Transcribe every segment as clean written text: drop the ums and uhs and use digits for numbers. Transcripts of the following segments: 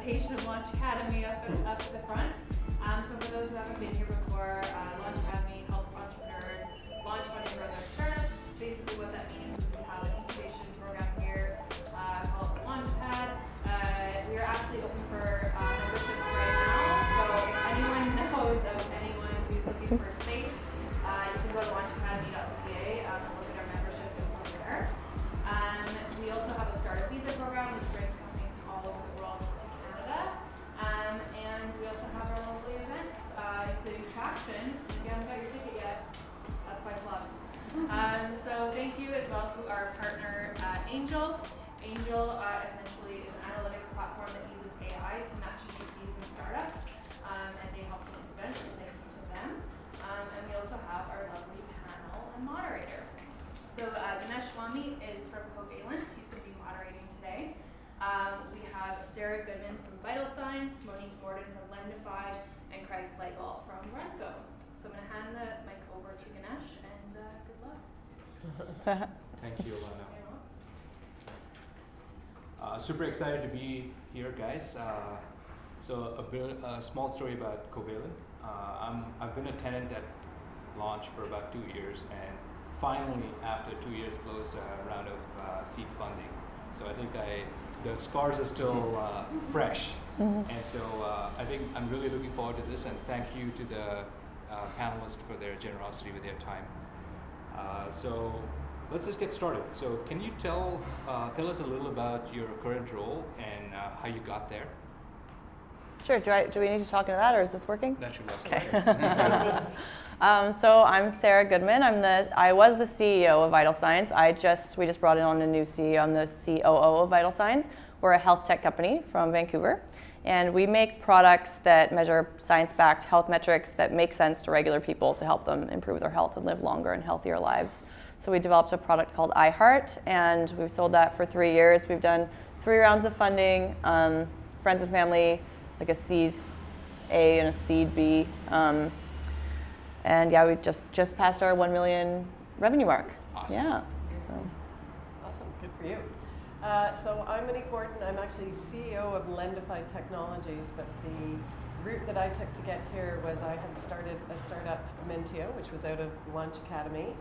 presentation of Launch Academy up at the front. So for those who haven't been here before, Launch Academy helps entrepreneurs launch funding for their startups. Basically what that means is we have an incubation program here called Launchpad. We are actually open for memberships right now. So if anyone knows of anyone who's looking for a space, you can go to launchacademy.ca and look at our membership info there. We also have a startup visa program which brings companies from all over the world to Canada. And we also have our lovely events, including Traction. If you haven't got your ticket yet, that's my plug. So thank you as well to our partner Angel. Angel essentially is an analytics platform that uses AI to match VCs and startups, and they help with this event, so thank you to them. And we also have our lovely panel and moderator. So Dinesh Swami is from Covalent. He's going to be moderating today. We have Sarah Goodman from Vital Signs, Monique Morden from Lendify, and Craig Slagle from Renko. So I'm going to hand the mic over to Ganesh, and good luck. Thank you, Alana. Super excited to be here, guys. So a small story about Covalent. I've been a tenant at Launch for about 2 years, and finally, after 2 years, closed a round of seed funding. So I think the scars are still fresh, and so I think I'm really looking forward to this. And thank you to the panelists for their generosity with their time. So let's just get started. So can you tell us a little about your current role and how you got there? Sure. Do we need to talk into that, or is this working? That should work. Okay. So I'm Sarah Goodman. I was the CEO of Vital Signs. We just brought on a new CEO. I'm the COO of Vital Signs. We're a health tech company from Vancouver, and we make products that measure science-backed health metrics that make sense to regular people to help them improve their health and live longer and healthier lives. So we developed a product called iHeart, and we've sold that for 3 years. We've done 3 rounds of funding, friends and family, like a seed A and a seed B. And yeah, we just passed our 1 million revenue mark. Awesome. Yeah. So. Awesome, good for you. So I'm Monique Gordon. I'm actually CEO of Lendify Technologies, but the route that I took to get here was I had started a startup, Mentio, which was out of Launch Academy,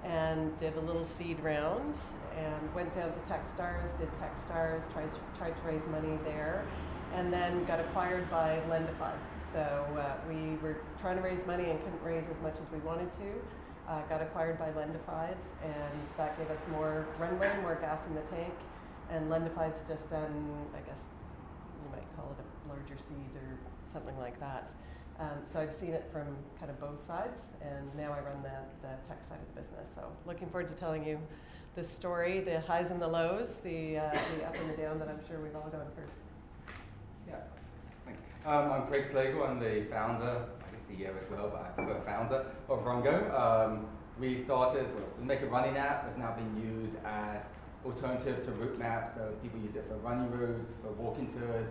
and did a little seed round, and went down to Techstars, did Techstars, tried to raise money there, and then got acquired by Lendify. So we were trying to raise money and couldn't raise as much as we wanted to. Got acquired by Lendify, and that gave us more runway, more gas in the tank. And Lendify's just done, I guess you might call it a larger seed or something like that. So I've seen it from kind of both sides, and now I run the tech side of the business. So looking forward to telling you the story, the highs and the lows, the up and the down that I'm sure we've all gone through. Yeah, thank you. I'm Craig Slagle. I'm the founder, CEO as well, but I prefer founder of Rungo. We started, we make a running app that's now being used as alternative to route maps. So people use it for running routes, for walking tours,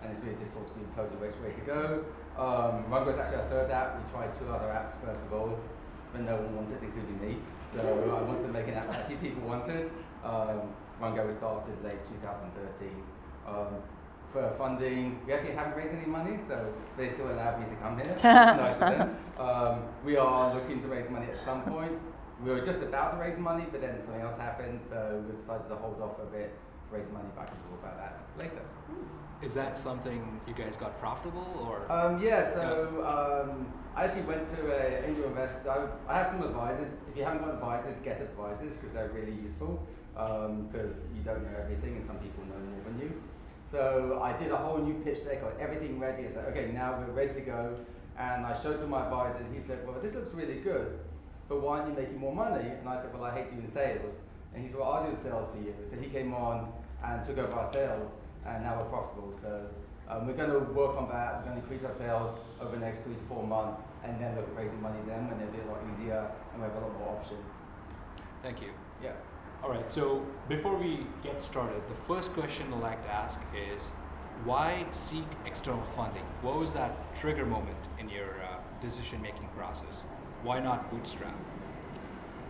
and it's really just obviously tells you which way to go. Rungo is actually our third app. We tried 2 other apps first of all, but no one wanted, including me. So I wanted to make an app that actually people wanted. Rungo was started late 2013. For funding, we actually haven't raised any money, so they still allowed me to come here. It's nice of them. We are looking to raise money at some point. We were just about to raise money, but then something else happened, so we decided to hold off a bit to raise money, but I can talk about that later. Is that something you guys got profitable, or? I actually went to an angel investor. I have some advisors. If you haven't got advisors, get advisors, because they're really useful, because you don't know everything, and some people know more than you. So I did a whole new pitch deck, got everything ready. I said, okay, now we're ready to go. And I showed to my advisor, and he said, well, this looks really good, but why aren't you making more money? And I said, well, I hate doing sales. And he said, well, I'll do the sales for you. So he came on and took over our sales, and now we're profitable. So we're going to work on that. We're going to increase our sales over the next 3 to 4 months, and then look at raising money then, and it'll be a lot easier, and we have a lot more options. Thank you. Yeah. All right, so before we get started, the first question I'd like to ask is, why seek external funding? What was that trigger moment in your decision-making process? Why not bootstrap?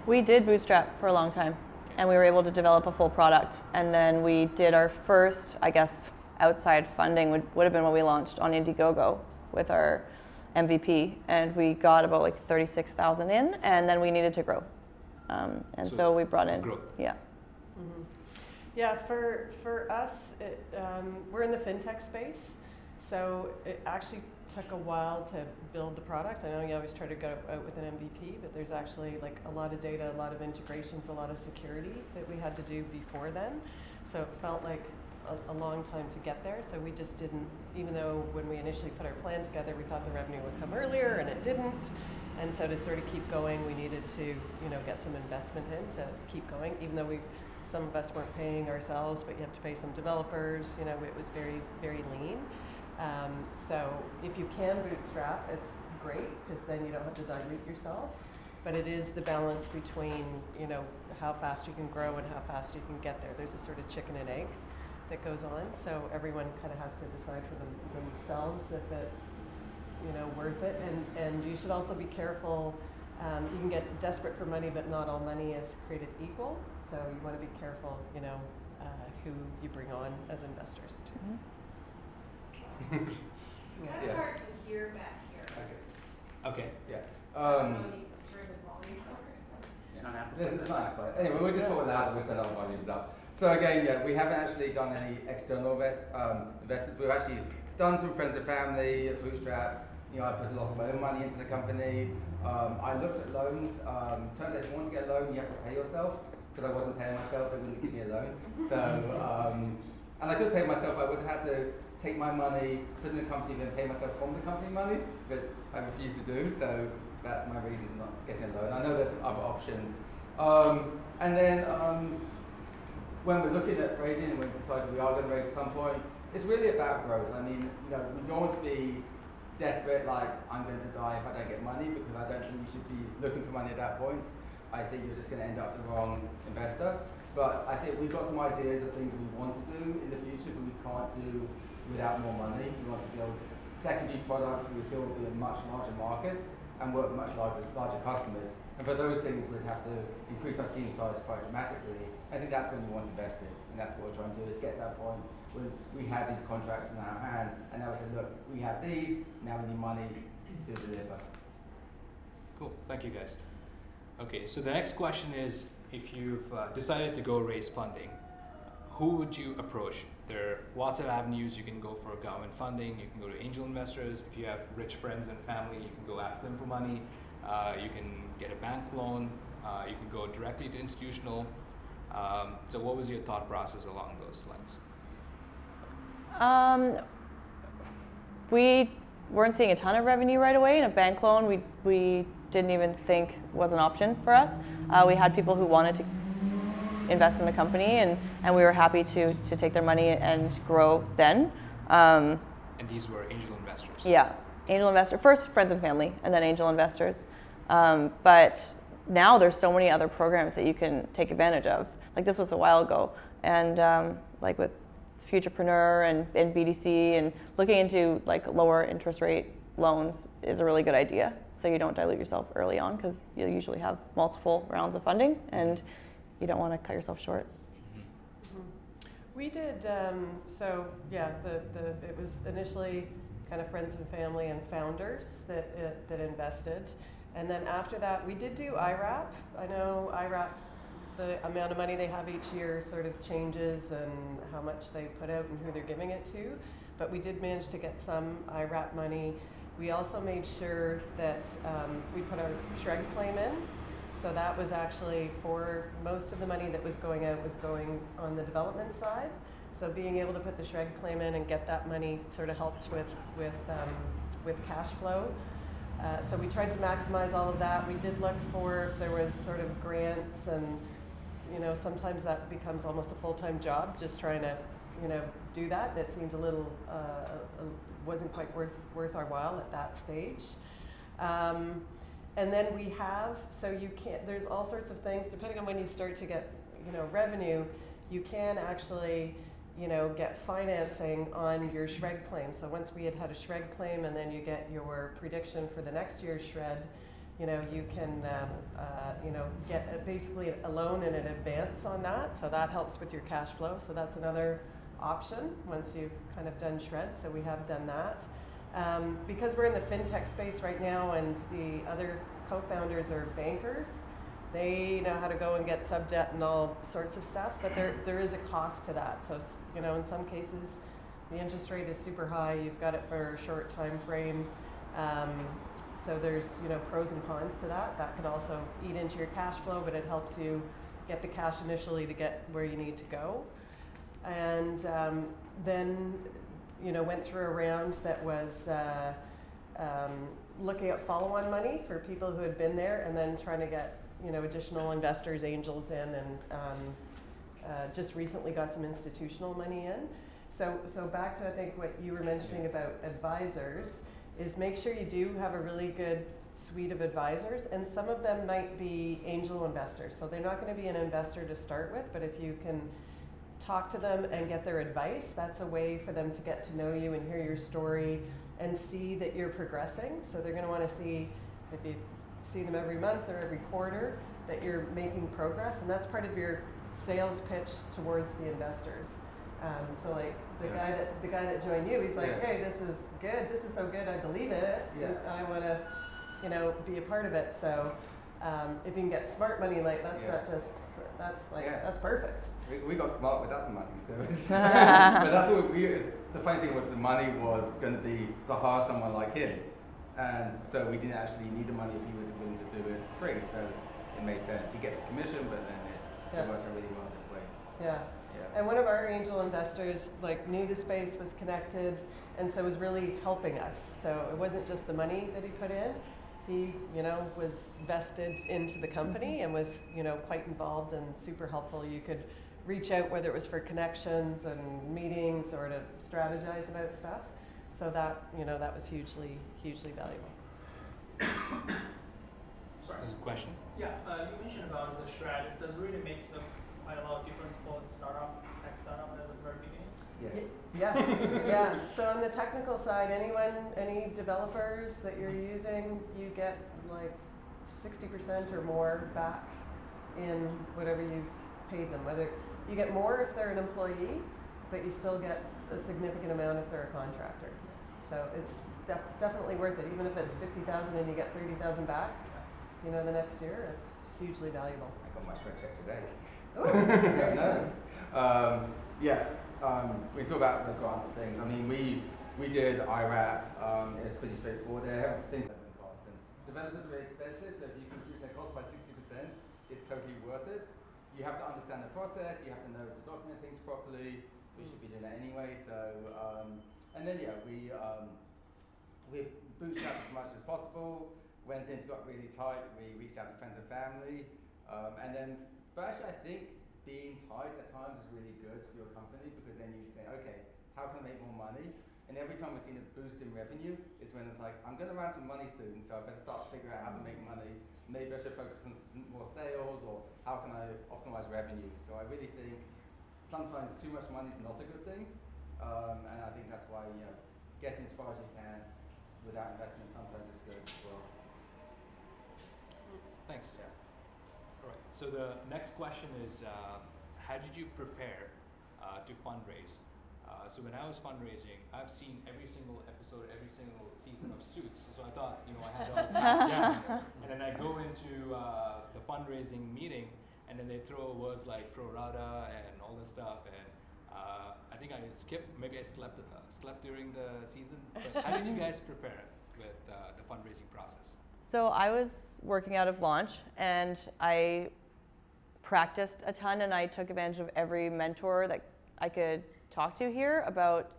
We did bootstrap for a long time, and we were able to develop a full product. And then we did our first, I guess, outside funding would have been when we launched on Indiegogo with our MVP, and we got about like 36,000 in, and then we needed to grow, and so we brought in growth. Yeah. Mm-hmm. Yeah, for us, we're in the fintech space, so it actually took a while to build the product. I know you always try to go out with an MVP, but there's actually like a lot of data, a lot of integrations, a lot of security that we had to do before then. So it felt like a long time to get there. So we just didn't, even though when we initially put our plan together, we thought the revenue would come earlier, and it didn't. And so to sort of keep going, we needed to, get some investment in to keep going, even though some of us weren't paying ourselves, but you have to pay some developers. It was very, very lean. So if you can bootstrap, it's great, because then you don't have to dilute yourself. But it is the balance between, how fast you can grow and how fast you can get there. There's a sort of chicken and egg that goes on. So everyone kind of has to decide for themselves if it's, worth it. And you should also be careful. You can get desperate for money, but not all money is created equal. So you want to be careful, who you bring on as investors too. Mm-hmm. It's kind of hard to hear back here. Okay. Yeah. It's not happening. It's not happening. Anyway, we'll just talk loud and we'll turn our volumes up. So again, yeah, we haven't actually done any external investors. We've actually done some friends and family, bootstrap. I put a lot of my own money into the company. I looked at loans. Turns out if you want to get a loan, you have to pay yourself. Because I wasn't paying myself, they wouldn't give me a loan. So, and I could pay myself. I would have had to take my money, put it in a company, then pay myself from the company money, but I refused to do. So that's my reason for not getting a loan. I know there's some other options. And then when we're looking at raising, and we decided we are going to raise at some point, it's really about growth. I mean, we don't want to be desperate, like I'm going to die if I don't get money, because I don't think you should be looking for money at that point. I think you're just going to end up the wrong investor. But I think we've got some ideas of things we want to do in the future, but we can't do without more money. We want to build secondary products that we feel will be a much larger market and work with much larger customers. And for those things, we'd have to increase our team size quite dramatically. I think that's when we want investors, and that's what we're trying to do, is get to that point where we have these contracts in our hand, and now we say, look, we have these, now we need money to deliver. Cool. Thank you, guys. Okay, so the next question is, if you've decided to go raise funding, who would you approach? There are lots of avenues. You can go for government funding, you can go to angel investors. If you have rich friends and family, you can go ask them for money. You can get a bank loan. You can go directly to institutional. So what was your thought process along those lines? We weren't seeing a ton of revenue right away, and a bank loan we didn't even think was an option for us. We had people who wanted to invest in the company, and we were happy to take their money and grow then. And these were angel investors? Yeah, angel investor, first friends and family, and then angel investors. But now there's so many other programs that you can take advantage of. Like this was a while ago, and like with Futurepreneur and BDC, and looking into like lower interest rate loans is a really good idea. So you don't dilute yourself early on, because you'll usually have multiple rounds of funding, and you don't want to cut yourself short. Mm-hmm. We did, so yeah, it was initially kind of friends and family and founders that invested. And then after that, we did do IRAP. I know IRAP, the amount of money they have each year sort of changes, and how much they put out and who they're giving it to. But we did manage to get some IRAP money. We also made sure that we put our SHRED claim in. So that was actually, for most of the money that was going out was going on the development side. So being able to put the SHRED claim in and get that money sort of helped with cash flow. So we tried to maximize all of that. We did look for if there was sort of grants, and sometimes that becomes almost a full-time job, just trying to do that. It seemed a little wasn't quite worth our while at that stage. And then we have, so you can't, there's all sorts of things, depending on when you start to get, revenue, you can actually, get financing on your SHRED claim. So once we had a SHRED claim, and then you get your prediction for the next year's SHRED, you can, get basically a loan in an advance on that. So that helps with your cash flow. So that's another option once you've kind of done shred. So we have done that. Because we're in the fintech space right now and the other co-founders are bankers, they know how to go and get sub-debt and all sorts of stuff, but there is a cost to that. So, in some cases, the interest rate is super high. You've got it for a short time frame. So there's, pros and cons to that. That could also eat into your cash flow, but it helps you get the cash initially to get where you need to go. And then, went through a round that was looking at follow-on money for people who had been there, and then trying to get, additional investors, angels in, and just recently got some institutional money in. So back to, I think, what you were mentioning about advisors, is make sure you do have a really good suite of advisors, and some of them might be angel investors. So they're not going to be an investor to start with, but if you can talk to them and get their advice, that's a way for them to get to know you and hear your story and see that you're progressing. So they're going to want to see, if you see them every month or every quarter, that you're making progress, and that's part of your sales pitch towards the investors. So like the guy that joined you, he's like, hey, this is good. This is so good. I believe it. Yeah. I want to, be a part of it. So if you can get smart money, like that's not just, that's perfect. We got smart with that money, so. But that's what the funny thing was, the money was going to be to hire someone like him. And so we didn't actually need the money if he was willing to do it for free. So it made sense. He gets a commission, but then it works out really well this way. Yeah. And one of our angel investors knew the space, was connected, and so was really helping us. So it wasn't just the money that he put in. He, was vested into the company and was, quite involved and super helpful. You could reach out, whether it was for connections and meetings or to strategize about stuff. So that, that was hugely, hugely valuable. Sorry. There's a question? Yeah, you mentioned about the shred. It does really make quite a lot of difference for a tech startup at the very beginning. Yes. Yes, yeah. So on the technical side, any developers that you're using, you get 60% or more back in whatever you've paid them. Whether you get more if they're an employee, but you still get a significant amount if they're a contractor. So it's definitely worth it. Even if it's $50,000 and you get $30,000 back, the next year, it's hugely valuable. I got my shred check today. Oh, very nice. We talk about the grants and things. I mean, we did IRAP. It's pretty straightforward. They have things like costs, and developers are very expensive. So if you can reduce their cost by 60%, it's totally worth it. You have to understand the process. You have to know to document things properly. We should be doing that anyway. So and then we bootstrapped as much as possible. When things got really tight, we reached out to friends and family, but actually I think being tight at times is really good for your company, because then you say, okay, how can I make more money? And every time we've seen a boost in revenue is when it's like, I'm going to run some money soon, so I better start figuring out how to make money. Maybe I should focus on more sales, or how can I optimize revenue? So I really think sometimes too much money is not a good thing, and I think that's why getting as far as you can without investment sometimes is good as well. Thanks. All right. So the next question is, how did you prepare to fundraise? So when I was fundraising, I've seen every single episode, every single season of Suits. So I thought, I had it all mapped down. And then I go into the fundraising meeting, and then they throw words like pro rata and all this stuff. And I think I skipped. Maybe I slept during the season. But how did you guys prepare with the fundraising process? So I was working out of Launch, and I practiced a ton, and I took advantage of every mentor that I could talk to here about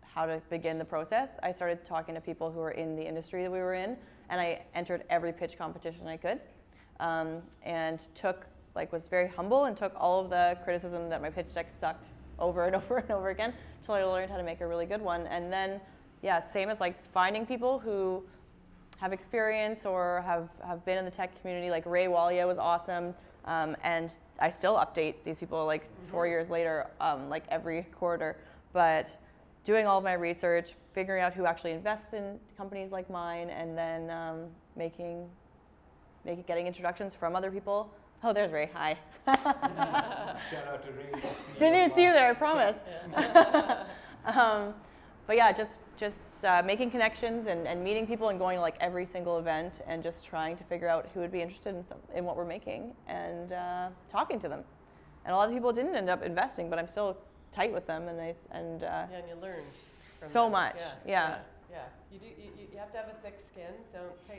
how to begin the process. I started talking to people who were in the industry that we were in, and I entered every pitch competition I could, and was very humble and took all of the criticism that my pitch deck sucked over and over and over again until I learned how to make a really good one. And then, same as finding people who have experience or have been in the tech community. Like Ray Walia was awesome, and I still update these people 4 years later, every quarter. But doing all of my research, figuring out who actually invests in companies like mine, and then getting introductions from other people Oh, there's Ray. Hi. Shout out to Ray. Didn't even see you there, I promise. But yeah, just making connections and meeting people and going to like every single event and just trying to figure out who would be interested in what we're making and talking to them. And a lot of people didn't end up investing, but I'm still tight with them and And you learned from so them. much. Yeah. Yeah. You have to have a thick skin. Don't take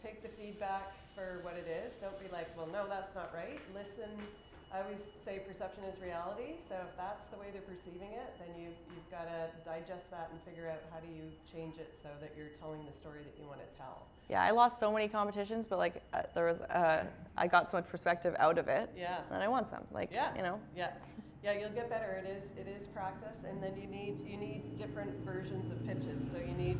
take the feedback for what it is. Don't be like, well, no, that's not right. Listen. I always say perception is reality. So if that's the way they're perceiving it, then you've got to digest that and figure out how do you change it so that you're telling the story that you want to tell. Yeah, I lost so many competitions, but like there was, I got so much perspective out of it. Yeah. And I won some. Like, you know. Yeah. Yeah, you'll get better. It is practice, and then you need different versions of pitches. So you need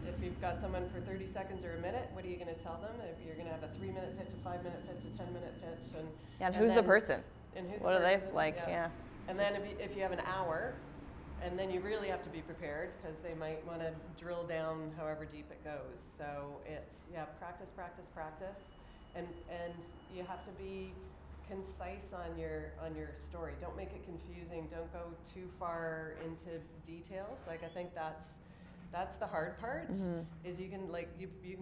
if you've got someone for 30 seconds or a minute, what are you going to tell them? If you're going to have a 3-minute pitch, a 5-minute pitch, a 10-minute pitch, and who's the person? And who's what the are they person? like? Yeah. And then if you have an hour, and then you really have to be prepared because they might want to drill down however deep it goes. So it's practice, and you have to be concise on your story. Don't make it confusing. Don't go too far into details. Like I think that's the hard part. Is you can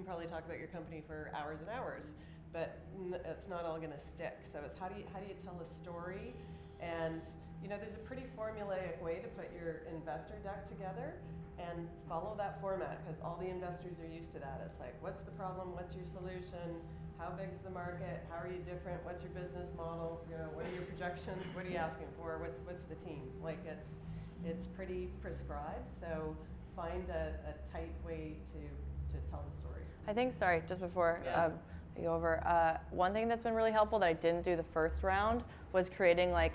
probably talk about your company for hours and hours, but it's not all going to stick. So it's how do you tell a story, and there's a pretty formulaic way to put your investor deck together and follow that format because all the investors are used to that. It's like, what's the problem? What's your solution? How big's the market? How are you different? What's your business model? What are your projections? What are you asking for? What's the team? Like it's pretty prescribed. So find a tight way to tell the story. I think, sorry, just before I go over, one thing that's been really helpful that I didn't do the first round was creating like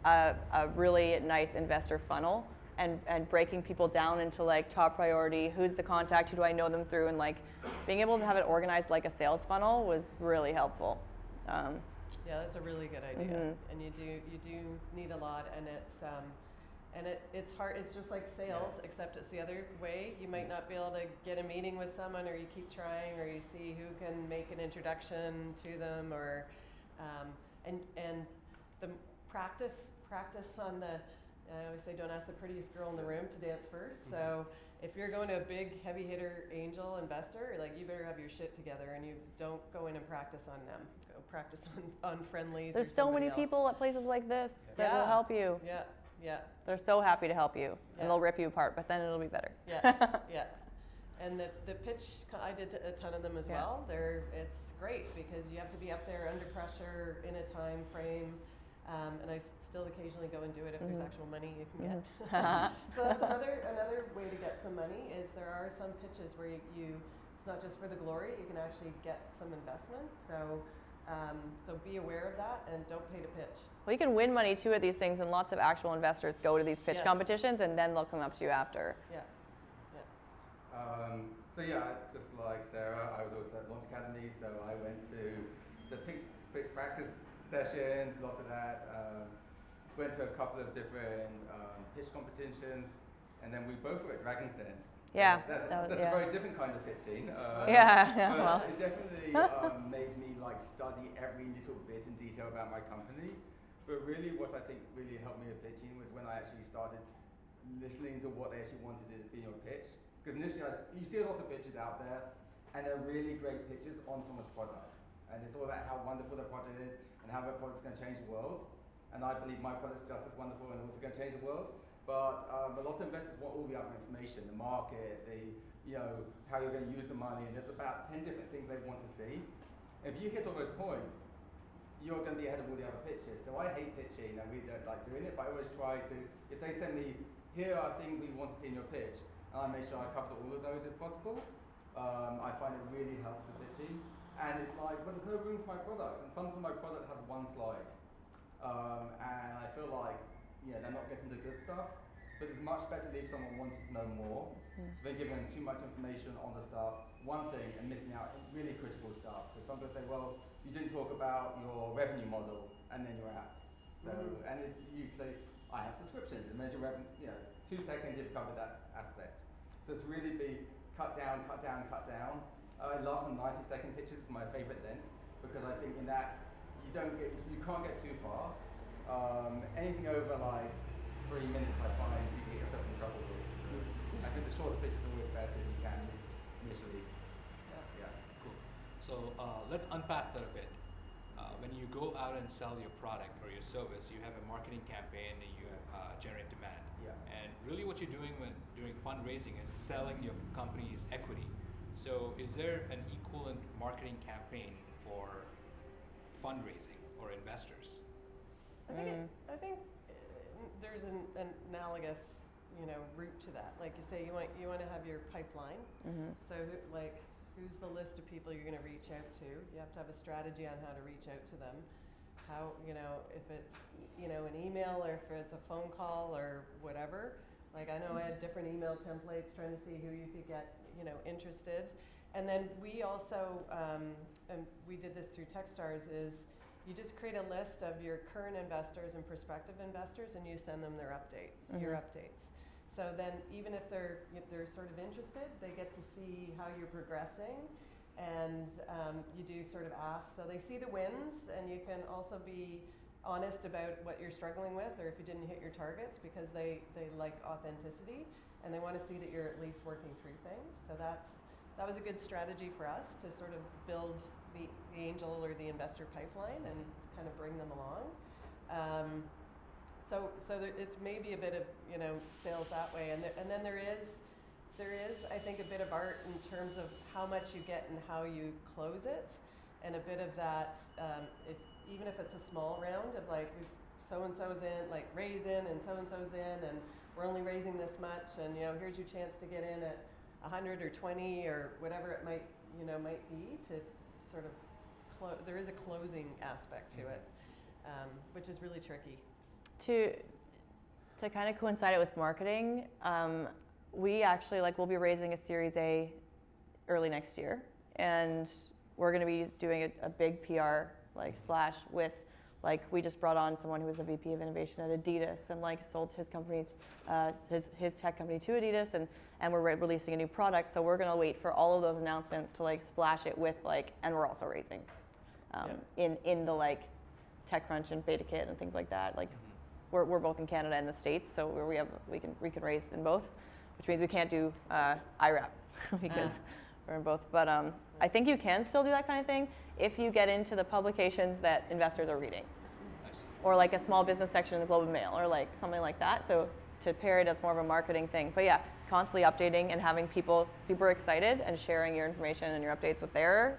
a really nice investor funnel and breaking people down into like top priority, who's the contact, who do I know them through, and like being able to have it organized like a sales funnel was really helpful. Yeah, that's a really good idea, and you do need a lot, and it's hard. It's just like sales, except it's the other way. You might not be able to get a meeting with someone, or you keep trying, or you see who can make an introduction to them, or and the practice on the. I always say don't ask the prettiest girl in the room to dance first. So if you're going to a big heavy hitter angel investor, like you better have your shit together, and you don't go in and practice on them. Go practice on friendlies. There's so many people at places like this that will help you. Yeah. They're so happy to help you, and they'll rip you apart, but then it'll be better. Yeah. And the pitch, I did a ton of them as well. It's great because you have to be up there under pressure in a time frame. And I still occasionally go and do it if there's actual money you can get. So that's another way to get some money is there are some pitches where you it's not just for the glory, you can actually get some investment. So be aware of that and don't pay to pitch. Well, you can win money too at these things, and lots of actual investors go to these pitch competitions, and then they'll come up to you after. Yeah. So just like Sarah, I was also at Launch Academy, so I went to the pitch practice sessions, lots of that. Went to a couple of different pitch competitions, and then we both were at Dragon's Den. Yeah, that's a very different kind of pitching. Well, it definitely made me like study every little bit in detail about my company. But really, what I think really helped me with pitching was when I actually started listening to what they actually wanted to be your pitch. Because initially, you see a lot of pitches out there, and they're really great pitches on someone's product. And it's all about how wonderful the product is and how their product's going to change the world. And I believe my product's just as wonderful and also going to change the world. But a lot of investors want all the other information, the market, how you're going to use the money, and there's about 10 different things they want to see. If you hit all those points, you're going to be ahead of all the other pitches. So I hate pitching, and we don't like doing it, but I always try to, if they send me, here are things we want to see in your pitch, and I make sure I cover all of those if possible. I find it really helps with pitching. And it's like, but there's no room for my product, and sometimes my product has one slide. And I feel like, they're not getting the good stuff, but it's much better to leave someone wanting to know more than giving them too much information on the stuff, one thing, and missing out really critical stuff. Because some people say, well, you didn't talk about your revenue model, and then you're out. So, and you say, I have subscriptions, and measure revenue, 2 seconds you've covered that aspect. So it's really be cut down. I love the 90-second pitches, it's my favorite length, because I think in that you can't get too far. Anything over like 3 minutes, I find you get yourself in trouble with. I think the shorter pitch is always better if you can initially. Yeah. Cool. So let's unpack that a bit. When you go out and sell your product or your service, you have a marketing campaign and you generate demand. Yeah. And really what you're doing when doing fundraising is selling your company's equity. So is there an equivalent marketing campaign for fundraising or investors? I think there's an analogous, route to that. Like you say, you want to have your pipeline. So who's the list of people you're going to reach out to? You have to have a strategy on how to reach out to them. How, if it's, an email or if it's a phone call or whatever. Like I know I had different email templates trying to see who you could get, interested. And then we also, and we did this through Techstars, is you just create a list of your current investors and prospective investors and you send them their updates, your updates. So then even if they're sort of interested, they get to see how you're progressing, and you do sort of ask. So they see the wins, and you can also be honest about what you're struggling with or if you didn't hit your targets, because they like authenticity and they want to see that you're at least working through things. So that was a good strategy for us to sort of build the angel or the investor pipeline and kind of bring them along. So it's maybe a bit of sales that way, and then there is I think a bit of art in terms of how much you get and how you close it, and a bit of that even if it's a small round of like so and so's in, like raise in and so's in, and we're only raising this much, and here's your chance to get in at 100 or 20 or whatever it might be, to sort of there is a closing aspect to it, which is really tricky. To kind of coincide it with marketing, we actually we'll be raising a Series A early next year, and we're going to be doing a big PR splash with we just brought on someone who was the VP of Innovation at Adidas and sold his company, his tech company to Adidas, and we're releasing a new product. So we're going to wait for all of those announcements to splash it with and we're also raising in the TechCrunch and BetaKit and things like that. We're both in Canada and the States, so we can raise in both, which means we can't do IRAP because we're in both. But I think you can still do that kind of thing if you get into the publications that investors are reading, or a small business section in the Globe and Mail, or something like that. So to pair it as more of a marketing thing. But yeah, constantly updating and having people super excited and sharing your information and your updates with their,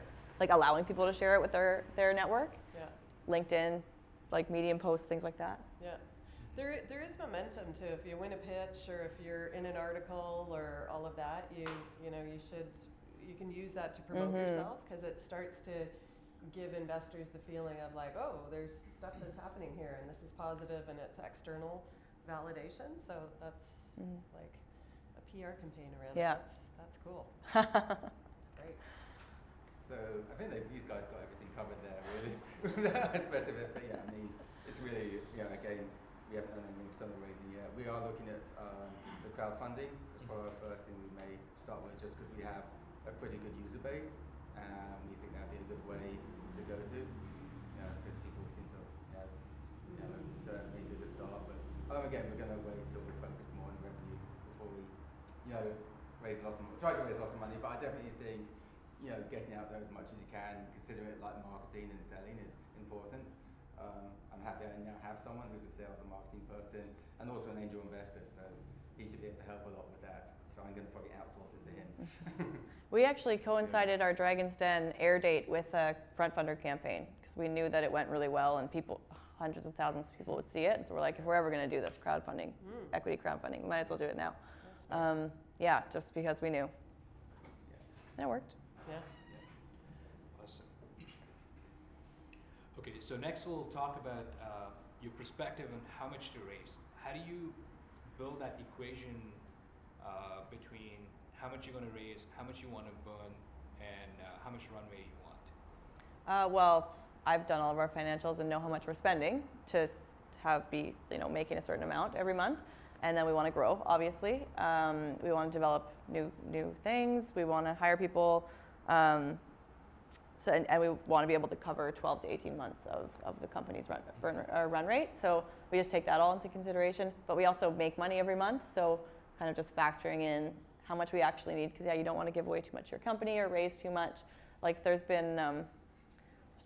allowing people to share it with their network. Yeah. LinkedIn, Medium posts, things like that. Yeah. There is momentum too. If you win a pitch or if you're in an article or all of that, you can use that to promote yourself, because it starts to give investors the feeling of oh, there's stuff that's happening here and this is positive and it's external validation. So that's a PR campaign around it. That's cool. Great. So I think these guys got everything covered there, really, from that aspect of it. But yeah, I mean, it's really, again, we haven't done any external raising yet. We are looking at the crowdfunding as probably our first thing we may start with, just because we have a pretty good user base, and we think that'd be a good way to go to, because people seem to, so that may be a good start. But again, we're going to wait until we focus more on revenue before we, try to raise lots of money. But I definitely think, getting out there as much as you can, considering it like marketing and selling is important. I'm happy I now have someone who's a sales and marketing person and also an angel investor, so he should be able to help a lot with that. So I'm going to probably outsource it to him. We actually coincided our Dragon's Den air date with a front funder campaign, because we knew that it went really well and hundreds of thousands of people would see it. And so we're if we're ever going to do this crowdfunding, equity crowdfunding, we might as well do it now. Just because we knew. And it worked. Yeah. Awesome. Okay, so next we'll talk about your perspective on how much to raise. How do you build that equation between how much you're going to raise, how much you want to burn, and how much runway you want? Well, I've done all of our financials and know how much we're spending to be making a certain amount every month, and then we want to grow. Obviously, we want to develop new things. We want to hire people. So and we want to be able to cover 12 to 18 months of the company's run rate. So we just take that all into consideration. But we also make money every month, so kind of just factoring in how much we actually need, because you don't want to give away too much of your company or raise too much. Like there's been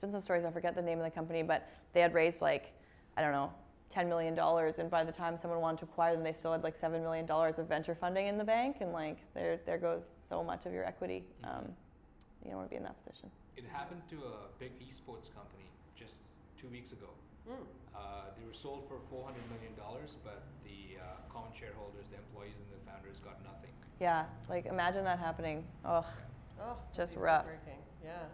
some stories, I forget the name of the company, but they had raised like, I don't know, $10 million, and by the time someone wanted to acquire them, they still had like $7 million of venture funding in the bank, and like there goes so much of your equity. You don't want to be in that position. It happened to a big esports company just 2 weeks ago. They were sold for $400 million, but the common shareholders, the employees and the founders got nothing. Yeah, like imagine that happening. Oh, just rough. Yeah.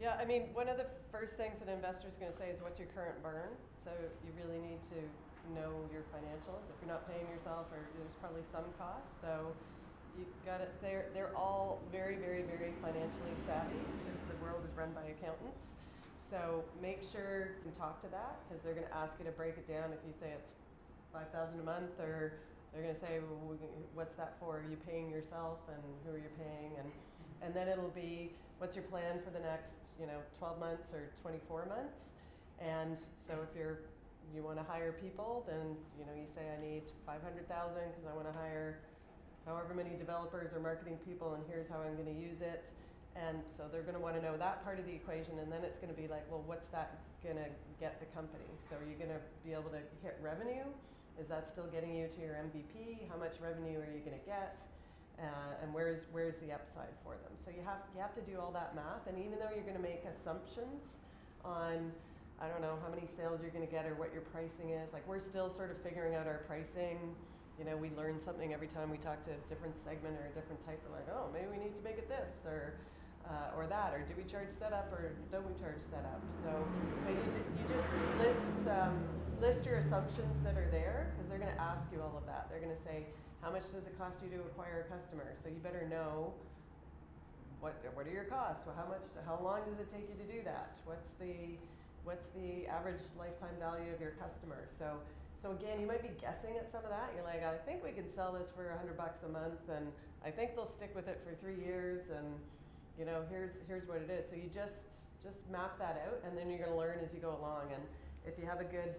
Yeah, I mean, one of the first things an investor is going to say is, what's your current burn? So you really need to know your financials. If you're not paying yourself, or there's probably some costs. So you've got it. They're all very, very, very financially savvy. The world is run by accountants. So make sure you talk to that, because they're going to ask you to break it down if you say it's $5,000 a month, or they're going to say, well, what's that for? Are you paying yourself, and who are you paying? And then it'll be, what's your plan for the next 12 months or 24 months? And so if you want to hire people, then you say, I need 500,000 because I want to hire however many developers or marketing people, and here's how I'm going to use it. And so they're going to want to know that part of the equation, and then it's going to be like, well, what's that going to get the company? So are you going to be able to hit revenue? Is that still getting you to your MVP? How much revenue are you going to get? And where's the upside for them? So you have to do all that math, and even though you're going to make assumptions on, I don't know how many sales you're going to get or what your pricing is, like we're still sort of figuring out our pricing. We learn something every time we talk to a different segment or a different type. We're like, oh, maybe we need to make it this or that, or do we charge setup or don't we charge setup? So but you just list your assumptions that are there, because they're going to ask you all of that. They're going to say, how much does it cost you to acquire a customer? So you better know what are your costs? Well, how long does it take you to do that? What's the average lifetime value of your customer? So again, you might be guessing at some of that. You're like, I think we can sell this for $100 a month, and I think they'll stick with it for 3 years, and here's what it is. So you just map that out, and then you're going to learn as you go along. And if you have a good,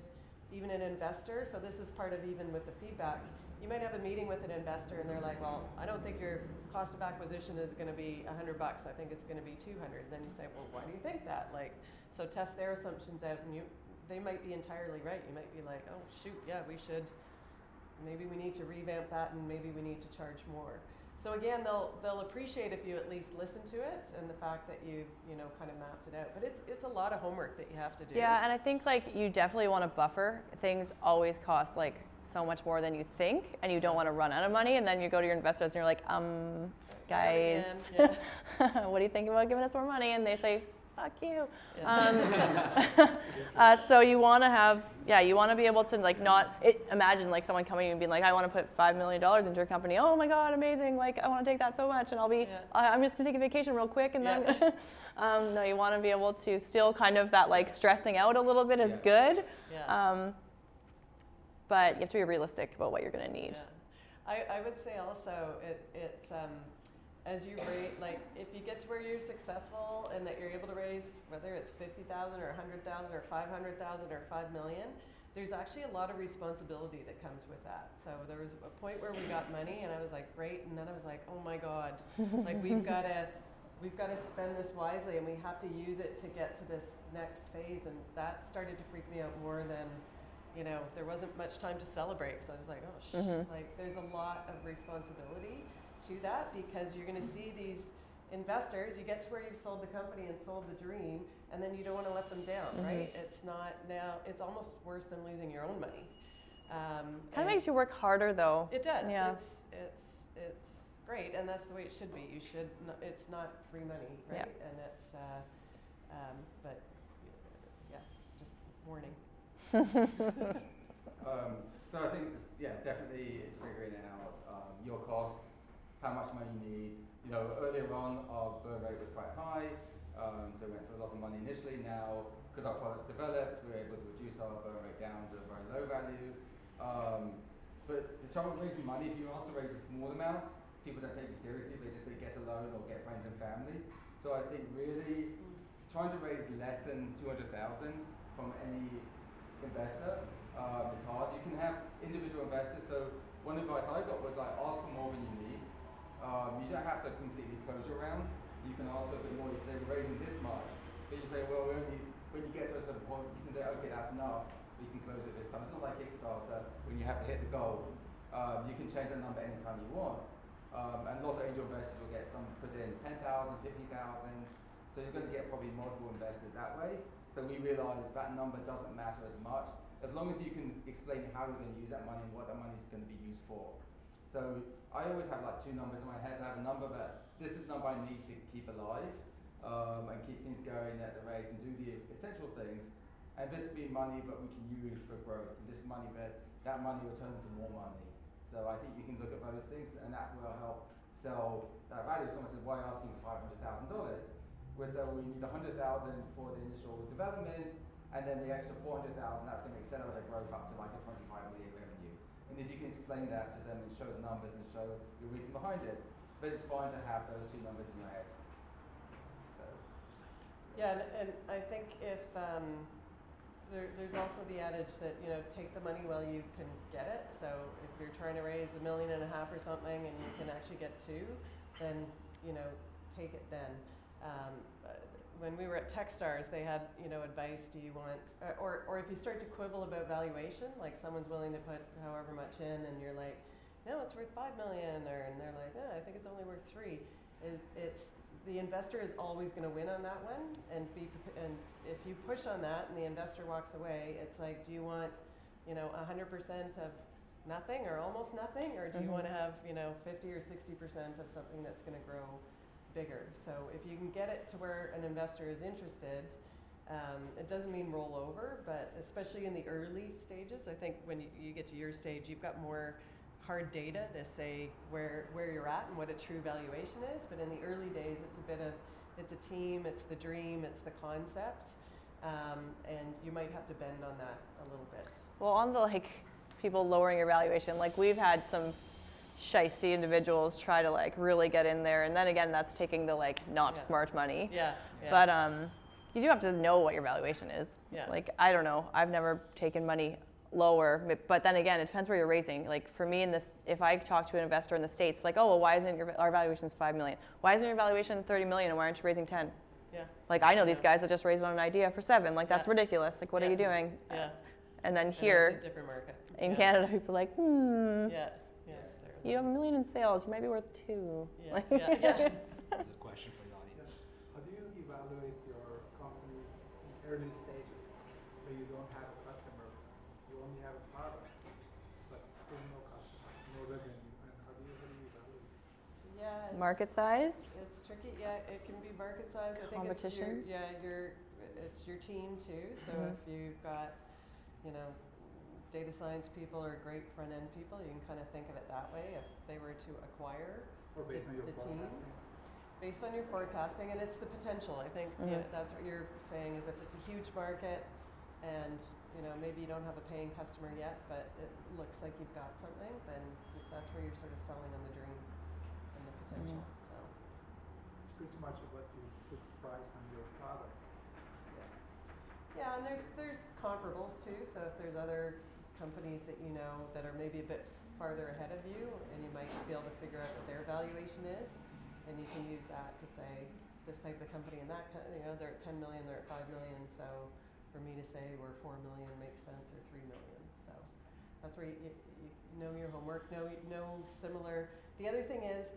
even an investor, so this is part of even with the feedback, you might have a meeting with an investor and they're like, well, I don't think your cost of acquisition is going to be $100. I think it's going to be 200. And then you say, well, why do you think that? So test their assumptions out, and they might be entirely right. You might be like, oh shoot, yeah, maybe we need to revamp that, and maybe we need to charge more. So again, they'll appreciate if you at least listen to it, and the fact that you kind of mapped it out. But it's a lot of homework that you have to do. Yeah, and I think you definitely want to buffer. Things always cost so much more than you think, and you don't want to run out of money, and then you go to your investors and you're like, guys, what do you think about giving us more money? And they say, fuck you. Yeah. So you want to have, you want to be able to imagine someone coming and being like, I want to put $5 million into your company. Oh my God, amazing. I want to take that so much. And I'm just going to take a vacation real quick. And then, no, you want to be able to still kind of that stressing out a little bit is good. Yeah. But you have to be realistic about what you're going to need. Yeah. I would say also it's as you rate, if you get to where you're successful and that you're able to raise, whether it's 50,000 or 100,000 or 500,000 or 5 million, there's actually a lot of responsibility that comes with that. So there was a point where we got money and I was like, great, and then I was like, oh my God, we've got to spend this wisely, and we have to use it to get to this next phase. And that started to freak me out more than, there wasn't much time to celebrate. So I was like, oh, there's a lot of responsibility to that, because you're going to see these investors, you get to where you've sold the company and sold the dream, and then you don't want to let them down, right? It's almost worse than losing your own money. Kind of makes you work harder though. It does. Yeah. It's great, and that's the way it should be. It's not free money, right? Yeah. And it's, but yeah, just warning. So I think, definitely it's figuring out your costs, how much money you need. Earlier on, our burn rate was quite high, so we went for a lot of money initially. Now, because our product's developed, we're able to reduce our burn rate down to a very low value. But the trouble with raising money, if you ask to raise a small amount, people don't take you seriously. They just say get a loan or get friends and family. So I think really trying to raise less than 200,000 from any investor is hard. You can have individual investors. So one advice I got was like ask for more than you need. You don't have to completely close your round. You can ask for a bit more. You can say we're raising this much, but you say, well, when you get to a certain point, you can say, okay, that's enough. We can close it this time. It's not like Kickstarter when you have to hit the goal. You can change that number anytime you want. And a lot of angel investors will get some put in 10,000, 50,000. So you're going to get probably multiple investors that way. So we realize that number doesn't matter as much as long as you can explain how you're going to use that money and what that money is going to be used for. So I always have like two numbers in my head. I have a number that this is the number I need to keep alive and keep things going at the rate and do the essential things. And this will be money that we can use for growth. And this money that money will turn into more money. So I think you can look at those things and that will help sell that value. Someone says, why are you asking for $500,000? We say, well, we need 100,000 for the initial development, and then the extra 400,000, that's going to accelerate our growth up to like a 25 million revenue. And if you can explain that to them and show the numbers and show the reason behind it, but it's fine to have those two numbers in your head. So. Yeah, and I think if there's also the adage that, you know, take the money while you can get it. So if you're trying to raise $1.5 million or something and you can actually get two, then, you know, take it then. When we were at Techstars, they had, you know, advice, do you want, or if you start to quibble about valuation, like someone's willing to put however much in and you're like, no, it's worth 5 million, and they're like, I think it's only worth 3. It's the investor is always going to win on that one, and if you push on that and the investor walks away, it's like, do you want, you know, 100% of nothing or almost nothing, or do you want to have, you know, 50 or 60% of something that's going to grow bigger? So if you can get it to where an investor is interested, it doesn't mean roll over, but especially in the early stages, I think when you get to your stage, you've got more hard data to say where you're at and what a true valuation is. But in the early days, it's a team, it's the dream, it's the concept, and you might have to bend on that a little bit. Well, on the like people lowering your valuation, like we've had some shysty individuals try to like really get in there, and then again, that's taking the like not smart money. Yeah. But you do have to know what your valuation is. Yeah. Like I don't know, I've never taken money lower, but then again, it depends where you're raising. Like for me, if I talk to an investor in the States, like, oh, well, why isn't our valuation 5 million? Why isn't your valuation 30 million, and why aren't you raising 10? Yeah. Like I know these guys that just raised on an idea for 7. Like that's ridiculous. Like what are you doing? Yeah. And then And here it's a different market. in Canada, people are like, Yeah. Yeah. you have $1 million in sales, you might be worth 2. Yeah. Like, Yeah. This is a question for the audience. How do you evaluate your company in early stages where you don't have a customer, you only have a product, but still no customer, no revenue, and how do you evaluate? Yeah. Market size? It's tricky. Yeah, it can be market size. I think Competition? it's your team too. So if you've got, you know, data science people or great front end people, you can kind of think of it that way. If they were to acquire Or based on your the team, forecasting? based on your forecasting, and it's the potential. I think you know, that's what you're saying is if it's a huge market, and you know maybe you don't have a paying customer yet, but it looks like you've got something, then that's where you're sort of selling on the dream and the potential. So. It's pretty much what you put price on your product. Yeah, and there's comparables too. So if there's other companies that you know that are maybe a bit farther ahead of you, and you might be able to figure out what their valuation is, and you can use that to say this type of company and that you know they're at 10 million, they're at 5 million. So for me to say we're 4 million makes sense, or 3 million. So that's where you know your homework, know similar. The other thing is.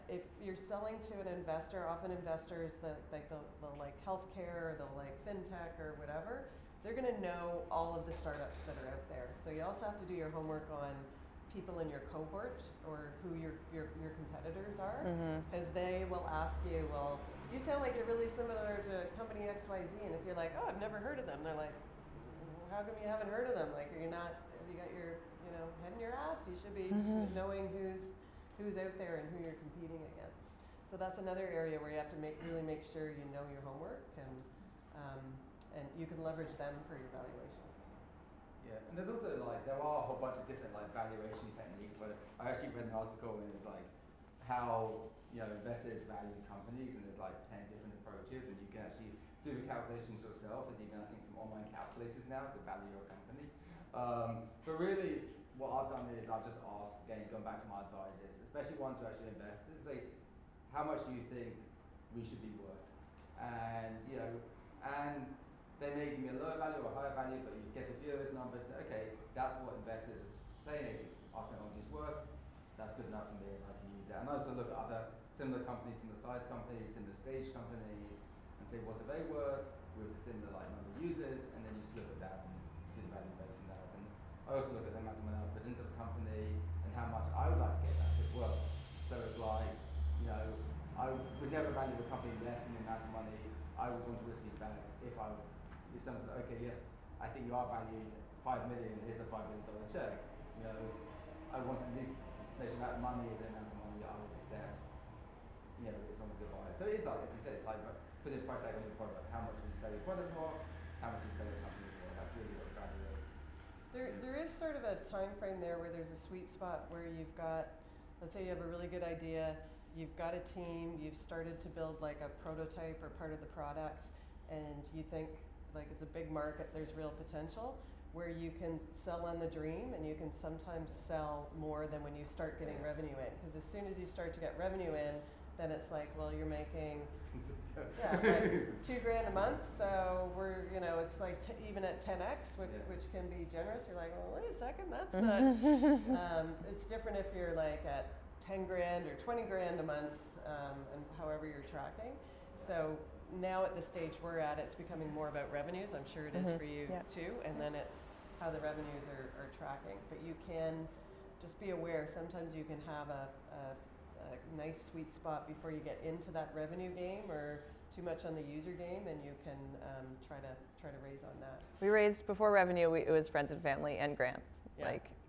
If you're selling to an investor, often investors that like they'll like healthcare or they'll like fintech or whatever, they're going to know all of the startups that are out there. So you also have to do your homework on people in your cohort or who your competitors are, because they will ask you, well, you sound like you're really similar to company XYZ, and if you're like, oh, I've never heard of them, they're like, well, how come you haven't heard of them? Like, are you not? Have you got your head in your ass? You should be knowing who's out there and who you're competing against. So that's another area where you have to really make sure you know your homework and you can leverage them for your valuation. Yeah, and there's also there are a whole bunch of different valuation techniques. But I actually read an article and it's like how investors value companies, and there's like 10 different approaches, and you can actually do the calculations yourself. There's even I think some online calculators now to value your company. So really, what I've done is I've just asked, again, going back to my advisors, especially ones who are actually investors, say, how much do you think we should be worth? And and they may give me a lower value or a higher value, but you get a few of those numbers. Say, okay, that's what investors are saying our technology is worth. That's good enough for me, and I can use that. And I also look at other similar companies, similar size companies, similar stage companies, and say what are they worth with similar number of users, and then you just look at that and do the value based on that. And I also look at the amount of money I put into the company and how much I would like to get back as well. So it's like, I would never value a company less than the amount of money I would want to receive back if someone said, okay, yes, I think you are valued $5 million, here's a $5 million check. I want at least measure that money as the amount of money that I would accept. If someone's going to buy it. So it is like, as you said, it's like putting a price tag on your product. How much would you sell your product for? How much would you sell your company for? That's really what value is. There is sort of a time frame there where there's a sweet spot where you've got, let's say you have a really good idea, you've got a team, you've started to build like a prototype or part of the product, and you think like it's a big market, there's real potential, where you can sell on the dream, and you can sometimes sell more than when you start getting revenue in. Because as soon as you start to get revenue in, then it's like, well, you're making like $2,000 a month, so we're, it's like even at 10x, which can be generous. You're like, well, wait a second, that's not. It's different if you're like at 10 grand or 20 grand a month, and however you're tracking. So now at the stage we're at, it's becoming more about revenues. I'm sure it is for you too. And then it's how the revenues are tracking. But you can just be aware, sometimes you can have a nice sweet spot before you get into that revenue game, or too much on the user game, and you can try to raise on that. We raised before revenue. It was friends and family and grants,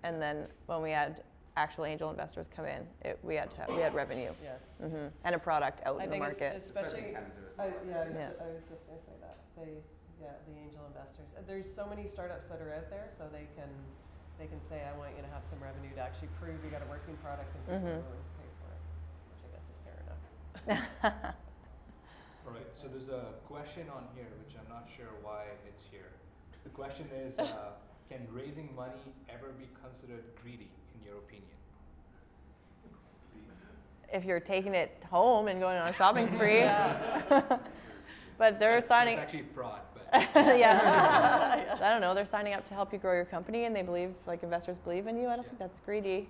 and then when we had actual angel investors come in, we had revenue, and a product out in the market. Especially Canada as well. I was just going to say that the angel investors. There's so many startups that are out there, so they can say, I want you to have some revenue to actually prove you got a working product and people are willing to pay for it, which I guess is fair enough. All right, so there's a question on here which I'm not sure why it's here. The question is, can raising money ever be considered greedy, in your opinion? If you're taking it home and going on a shopping spree. But they're signing. It's actually fraud, but. I don't know. They're signing up to help you grow your company, and they believe, like investors believe in you. I don't think that's greedy.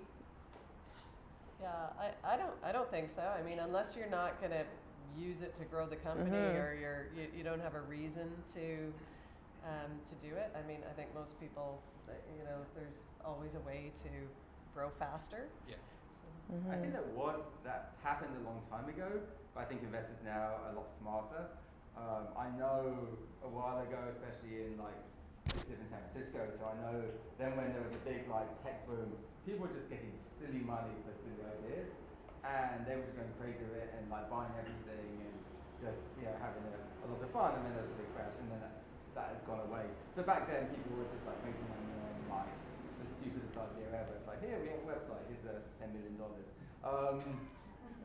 Yeah, I don't think so. I mean, unless you're not going to use it to grow the company, or you don't have a reason to do it. I mean, I think most people, there's always a way to grow faster. Yeah. So. I think that happened a long time ago, but I think investors now are a lot smarter. I know a while ago, especially in in San Francisco, so I know then when there was a big tech boom, people were just getting silly money for silly ideas, and they were just going crazy with it and buying everything and just having a lot of fun, and then there was a big crash, and then that has gone away. So back then people were just making money on the stupidest idea ever. It's here, we have a website, here's $10 million.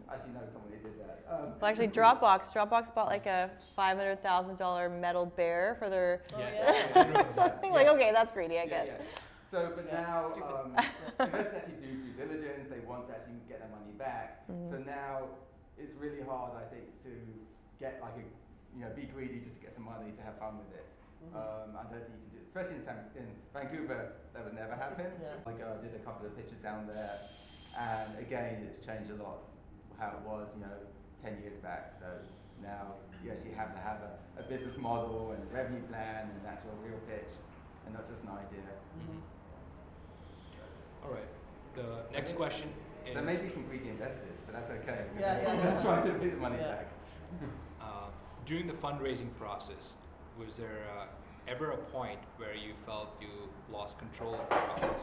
Actually know someone who did that. Well, actually, Dropbox bought a $500,000 metal bear for their. Yes. Something okay, that's greedy, I guess. Yeah. So, but now investors actually do due diligence. They want to actually get their money back. So now it's really hard, I think, to get be greedy just to get some money to have fun with it. I don't think you can do it, especially in Vancouver. That would never happen. Yeah. I did a couple of pitches down there, and again, it's changed a lot. How it was, 10 years back. So now you actually have to have a business model and a revenue plan and an actual real pitch, and not just an idea. All right. The next question is. There may be some greedy investors, but that's okay. Yeah. Trying to get the money back. During the fundraising process, was there ever a point where you felt you lost control of the process?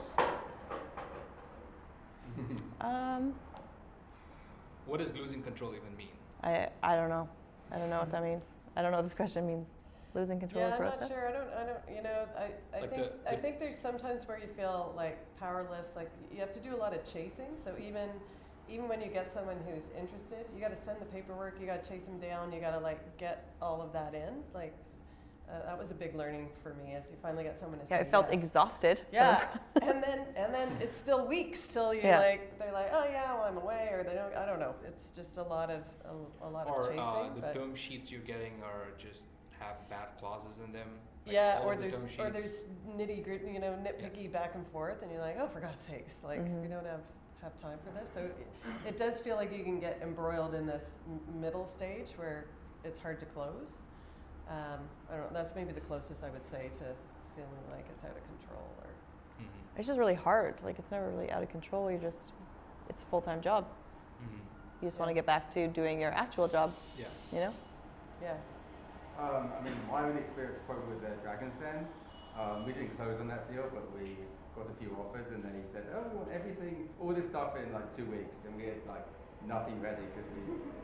What does losing control even mean? I don't know. I don't know what that means. I don't know what this question means. Losing control of the process? I'm not sure. I don't. I think there's sometimes where you feel powerless. You have to do a lot of chasing. So even even when you get someone who's interested, you got to send the paperwork, you got to chase them down, you got to like get all of that in. Like that was a big learning for me as you finally get someone to say Yeah, it felt yes. exhausted. Yeah, and then it's still weeks till you like they're like, oh yeah, well I'm away, or they don't. I don't know. It's just a lot of chasing. Or the but term sheets you're getting are just have bad clauses in them. Like yeah, all or of the there's term sheets. nitty gritty, nitpicky back and forth, and you're like, oh for God's sakes, like we don't have time for this. So it does feel like you can get embroiled in this middle stage where it's hard to close. I don't know. That's maybe the closest I would say to feeling like it's out of control. Or It's just really hard. Like it's never really out of control. It's a full-time job. You just want to get back to doing your actual job. Yeah. You know? Yeah. I mean, my own experience probably with the Dragon's Den, we didn't close on that deal, but we got a few offers, and they said, oh, we want everything, all this stuff in like 2 weeks, and we had like nothing ready because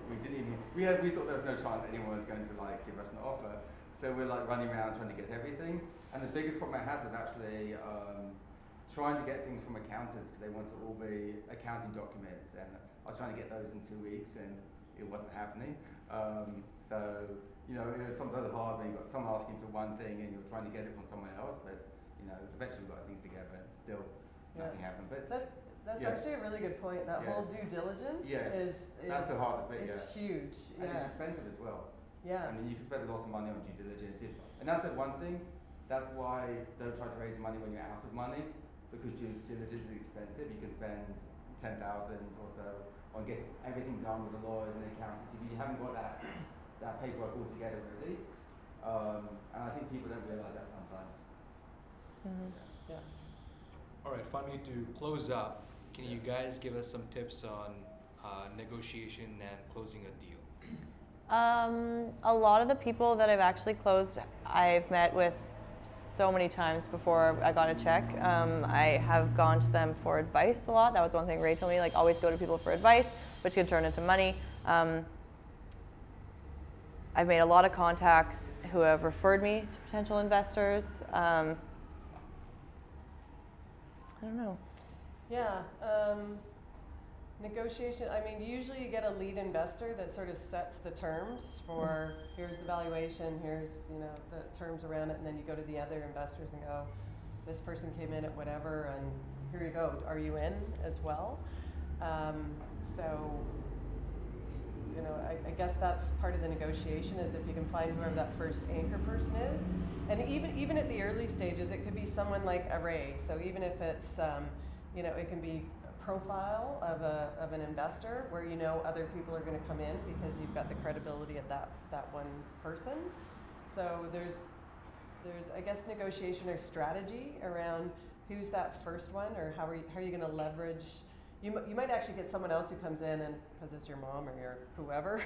we didn't even, we thought there was no chance anyone was going to like give us an offer, so we're like running around trying to get everything, and the biggest problem I had was actually trying to get things from accountants because they wanted all the accounting documents, and I was trying to get those in 2 weeks, and it wasn't happening. So it was sometimes hard when you got someone asking for one thing and you're trying to get it from somewhere else, but eventually we got things together and still nothing happened. But that's actually a really good point. That whole due diligence is that's the hardest bit. It's huge. And it's expensive as well. Yeah. I mean, you can spend lots of money on due diligence, and that's the one thing. That's why don't try to raise money when you're out of money, because due diligence is expensive. You can spend 10,000 or so on getting everything done with the lawyers and the accountants if you haven't got that paperwork all together already. And I think people don't realise that sometimes. Yeah. All right, finally to close up, can you guys give us some tips on negotiation and closing a deal? A lot of the people that I've actually closed, I've met with so many times before I got a check. I have gone to them for advice a lot. That was one thing Ray told me, like always go to people for advice, which can turn into money. I've made a lot of contacts who have referred me to potential investors. I don't know. Yeah. Negotiation, I mean, usually you get a lead investor that sort of sets the terms for here's the valuation, here's the terms around it, and then you go to the other investors and go, this person came in at whatever, and here you go, are you in as well? I guess that's part of the negotiation is if you can find whoever that first anchor person is. And even at the early stages, it could be someone like a Ray. So even if it's, it can be profile of an investor where other people are going to come in because you've got the credibility of that one person. So there's I guess negotiation or strategy around who's that first one, or how are you going to leverage. You might actually get someone else who comes in and because it's your mom or your whoever,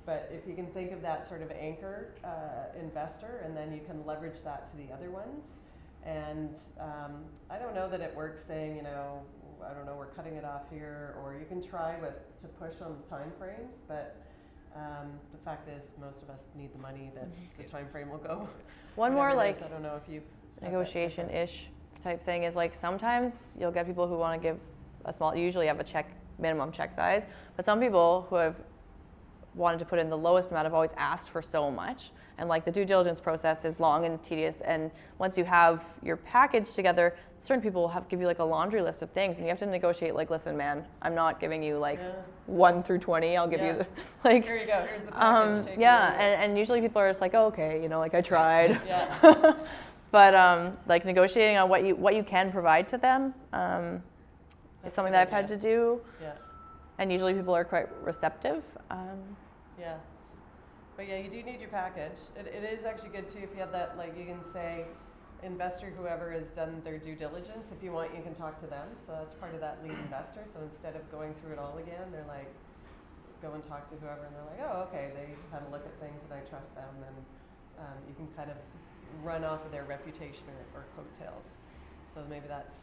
but if you can think of that sort of anchor investor, and then you can leverage that to the other ones. And I don't know that it works saying, I don't know, we're cutting it off here, or you can try to push on time frames, but the fact is most of us need the money that the time frame will go. One more I don't know if you negotiation-ish type thing is like sometimes you'll get people who want to give you usually have a minimum check size, but some people who have wanted to put in the lowest amount have always asked for so much. And like the due diligence process is long and tedious, and once you have your package together, certain people will give you like a laundry list of things, and you have to negotiate like, listen, man, I'm not giving you like 1 through 20. I'll give you the like. Here you go. Here's the package. And usually people are just like, oh, okay, like I tried. Yeah. But like negotiating on what you can provide to them is something that I've had to do. Yeah. And usually people are quite receptive. Yeah. But yeah, you do need your package. It is actually good too if you have that, like you can say, investor, whoever has done their due diligence, if you want, you can talk to them. So that's part of that lead investor. So instead of going through it all again, they're like, go and talk to whoever, and they're like, oh, okay, they had a look at things and I trust them. And you can kind of run off of their reputation or coattails. So maybe that's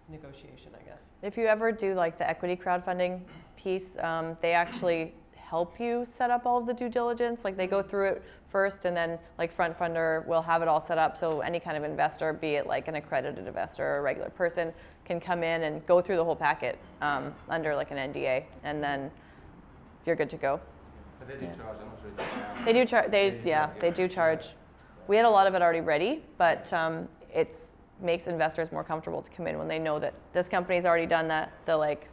negotiation, I guess. If you ever do like the equity crowdfunding piece, they actually help you set up all of the due diligence. Like they go through it first, and then like Front Funder will have it all set up so any kind of investor, be it like an accredited investor or a regular person, can come in and go through the whole packet under like an NDA, and then you're good to go. But they do charge, I'm not sure if They do charge. They do charge. We had a lot of it already ready, but it's makes investors more comfortable to come in when they know that this company's already done the like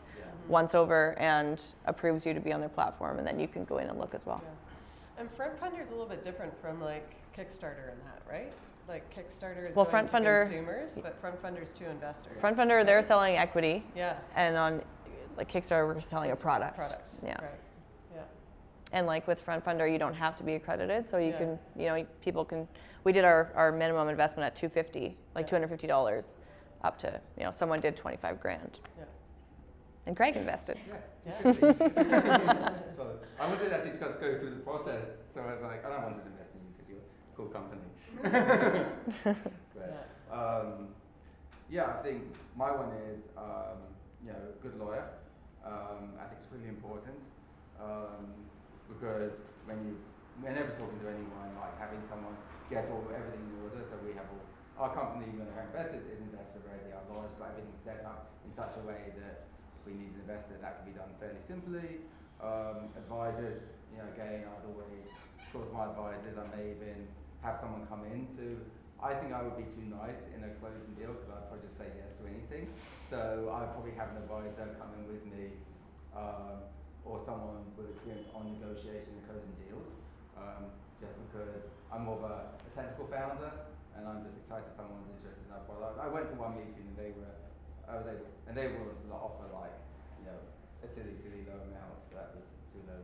once over and approves you to be on their platform, and then you can go in and look as well. Yeah. And Front Funder is a little bit different from like Kickstarter and that, right? Like Kickstarter is Well, going Front to Funder- consumers, but Front Funder's to investors. Front Funder, they're selling equity, Yeah. and on like Kickstarter, we're selling a product. Yeah. Right. Yeah. And like with Front Funder, you don't have to be accredited, so you Yeah. can, people can. We did our minimum investment at $250, like $250, up to someone did 25 grand, Yeah. and Craig invested. Yeah. Yeah. So I wanted actually just go through the process, so I was like, I don't want to invest in you because you're a cool company. But, yeah, I think my one is, good lawyer. I think it's really important because whenever talking to anyone, like having someone get everything in order. So we have our company, when they're invested, is investor ready. Our lawyers got everything set up in such a way that if we need an investor, that can be done fairly simply. Advisors, again, I'd always talk to my advisors. I may even have someone come in to. I think I would be too nice in a closing deal because I'd probably just say yes to anything. So I'd probably have an advisor come in with me, or someone with experience on negotiation and closing deals. Just because I'm more of a technical founder, and I'm just excited someone's interested in our product. I went to one meeting and they were willing to offer like, a silly low amount. That was too low,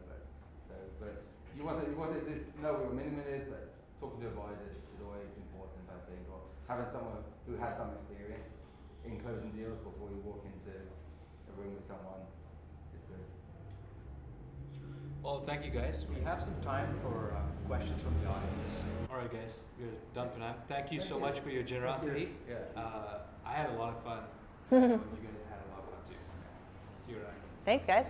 but you wanted this, know what your minimum is, but talking to advisors is always important, I think, or having someone who has some experience in closing deals before you walk into a room with someone is good. Well, thank you guys. We have some time for questions from the audience. All right, guys, we're done for now. Thank you so much for your generosity. Yeah. I had a lot of fun. You guys had a lot of fun too. See you around. Thanks, guys.